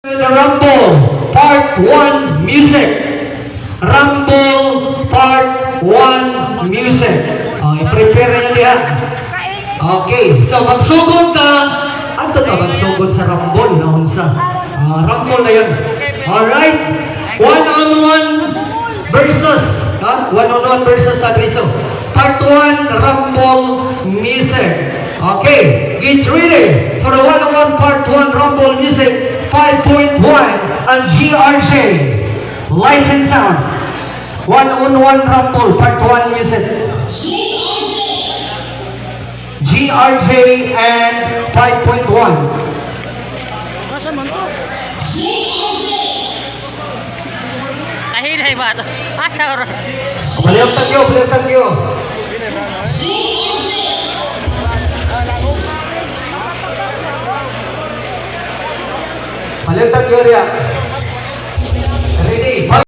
The Rumble Part 1 Music. Rumble Part 1 Music. I-prepare na yan diha. Okay, so magsugod ka. Ato ka magsugod sa Rumble na unsa. Rumble na yan. Alright? One-on-one versus. One-on-one versus Tadriso. Part 1 Rumble Music. Okay, get ready for the one-on-one Part 1 Rumble Music 5.1 and GRJ Lights and Sounds. One-on-one Rumble Part 1 Music. GRJ and 5.1. Kahinay ba ito? Asa oras? Baliw tagyo. Baliw tagyo riya.